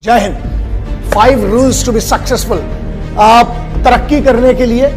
जय हिंद। 5 rules to be successful. तरक्की करने के लिए,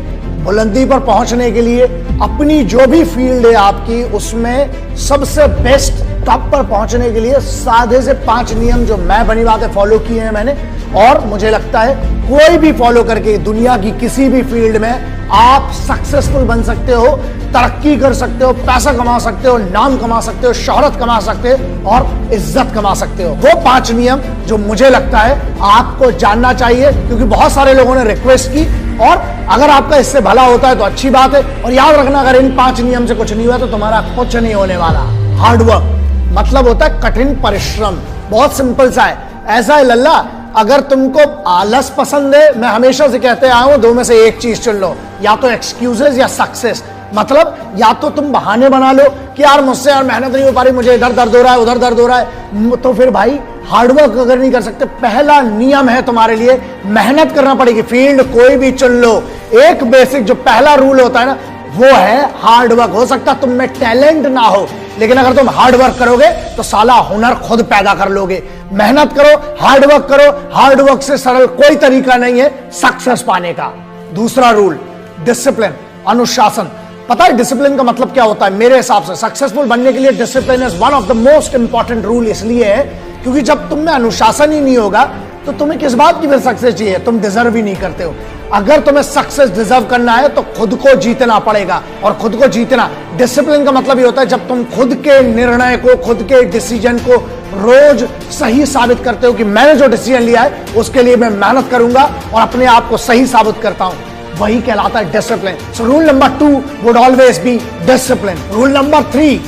बुलंदी पर पहुंचने के लिए, अपनी जो भी फील्ड है आपकी उसमें सबसे बेस्ट टॉप पर पहुंचने के लिए साधे से 5 नियम जो मैं बनी बातें फॉलो किए हैं मैंने, और मुझे लगता है कोई भी फॉलो करके दुनिया की किसी भी फील्ड में आप सक्सेसफुल बन सकते हो, तरक्की कर सकते हो, पैसा कमा सकते हो, नाम कमा सकते हो, शोहरत कमा सकते हो और इज्जत कमा सकते हो। वो 5 नियम जो मुझे लगता है आपको जानना चाहिए, क्योंकि बहुत सारे लोगों ने रिक्वेस्ट की, और अगर आपका इससे भला होता है तो अच्छी बात है। और याद रखना, अगर इन 5 नियम से कुछ नहीं हुआ तो तुम्हारा कुछ नहीं होने वाला। हार्डवर्क मतलब होता है कठिन परिश्रम। बहुत सिंपल सा है, ऐसा है लल्ला, अगर तुमको आलस पसंद है, मैं हमेशा से कहते आया हूं, 2 में से एक चीज चुन लो, या तो एक्सक्यूजेस या सक्सेस। मतलब या तो तुम बहाने बना लो कि यार मुझसे यार मेहनत नहीं हो पा रही, मुझे इधर दर्द हो रहा है, उधर दर्द हो रहा है, तो फिर भाई हार्डवर्क अगर नहीं कर सकते, पहला नियम है तुम्हारे लिए, मेहनत करना पड़ेगी। फील्ड कोई भी चुन लो, एक बेसिक जो पहला रूल होता है ना, वो है हार्डवर्क। हो सकता तुम में टैलेंट ना हो, लेकिन अगर तुम हार्डवर्क करोगे तो साला हुनर खुद पैदा कर लोगे। मेहनत करो, हार्डवर्क करो, हार्डवर्क से सरल कोई तरीका नहीं है सक्सेस पाने का। दूसरा रूल, डिसिप्लिन, अनुशासन। पता है डिसिप्लिन का मतलब क्या होता है? मेरे हिसाब से सक्सेसफुल बनने के लिए discipline is one of the most important rule. इसलिए है क्योंकि जब तुम में अनुशासन ही नहीं होगा तो तुम्हें किस बात की फिर सक्सेस चाहिए? तुम डिजर्व ही नहीं करते हो। अगर तुम्हें सक्सेस डिजर्व करना है तो खुद को जीतना पड़ेगा, और खुद को जीतना, डिसिप्लिन का मतलब ये होता है जब तुम खुद के निर्णय को, खुद के डिसीजन को रोज सही साबित करते हो कि मैंने जो डिसीजन लिया है उसके लिए मैं मेहनत करूंगा और अपने आप को सही साबित करता हूं, वही कहलाता है discipline. So rule number 2 would always be discipline. Rule number 3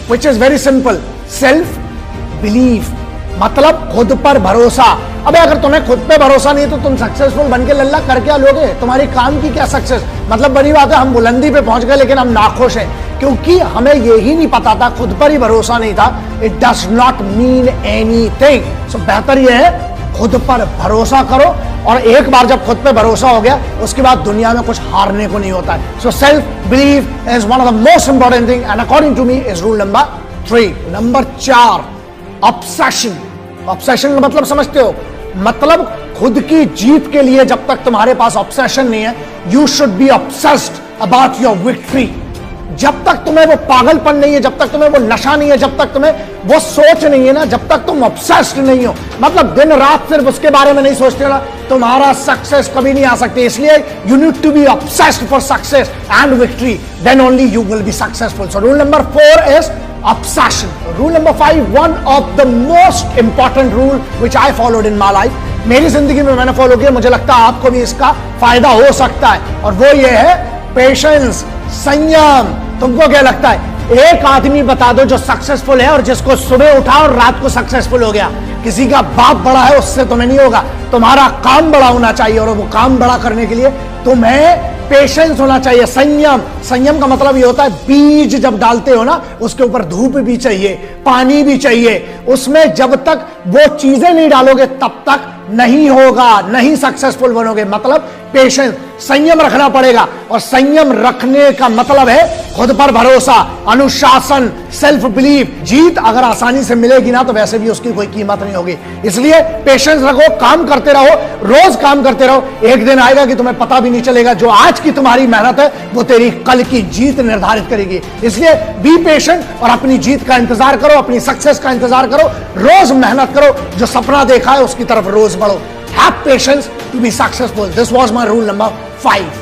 which is very simple, self believe, मतलब खुद पर भरोसा। अबे अगर तुम्हें खुद पे भरोसा नहीं है तो तुम सक्सेसफुल बन के लल्ला कर क्या लोगे? तुम्हारी काम की क्या सक्सेस? मतलब बड़ी बात है, हम बुलंदी पे पहुंच गए लेकिन हम नाखुश हैं क्योंकि हमें यही नहीं पता था, खुद पर ही भरोसा नहीं था। It does not mean anything. सो बेहतर यह है खुद पर भरोसा करो, और एक बार जब खुद पे भरोसा हो गया उसके बाद दुनिया में कुछ हारने को नहीं होता है। So self believe is one of the most important thing and according to me is rule number 3। Number 4, obsession. Obsession का मतलब समझते हो? मतलब खुद की जीत के लिए जब तक तुम्हारे पास ऑब्सेशन नहीं है, you should be obsessed about your victory. जब तक तुम्हें वो पागलपन नहीं है, जब तक तुम्हें वो नशा नहीं है, जब तक तुम्हें वो सोच नहीं है ना, जब तक तुम ऑब्सेस्ड नहीं हो, मतलब दिन रात सिर्फ उसके बारे में नहीं सोचते हो ना, तुम्हारा सक्सेस कभी नहीं आ सकती। इसलिए you need to be obsessed for success and victory, then only you will be successful. So rule number 4 is obsession. Rule number 5, one of the most important rule which I followed in my life. मेरी जिंदगी में मैंने follow किया, मुझे लगता है आपको भी इसका फायदा हो सकता है, और वो ये है पेशेंस, संयम। तुमको क्या लगता है? एक आदमी बता दो जो सक्सेसफुल है और जिसको सुबह उठा और रात को सक्सेसफुल हो गया। किसी का बाप बड़ा है उससे तुम्हें नहीं होगा, तुम्हारा काम बड़ा होना चाहिए, और वो काम बड़ा करने के लिए तुम्हें पेशेंस होना चाहिए, संयम। संयम का मतलब ये होता है बीज जब डालते हो ना, उसके ऊपर धूप भी चाहिए, पानी भी चाहिए, उसमें जब तक वो चीजें नहीं डालोगे तब तक नहीं होगा, नहीं सक्सेसफुल बनोगे। मतलब पेशेंस, संयम रखना पड़ेगा, और संयम रखने का मतलब है खुद पर भरोसा, अनुशासन, सेल्फ बिलीव। जीत अगर आसानी से मिलेगी ना तो वैसे भी उसकी कोई कीमत नहीं होगी। इसलिए पेशेंस रखो, काम करते रहो, रोज काम करते रहो। एक दिन आएगा कि तुम्हें पता भी नहीं चलेगा, जो आज की तुम्हारी मेहनत है वो तेरी कल की जीत निर्धारित करेगी। इसलिए बी पेशेंट और अपनी जीत का इंतजार करो, अपनी सक्सेस का इंतजार करो, रोज मेहनत करो, जो सपना देखा है उसकी तरफ रोज बढ़ो। Have patience to be successful. This was my rule number 5.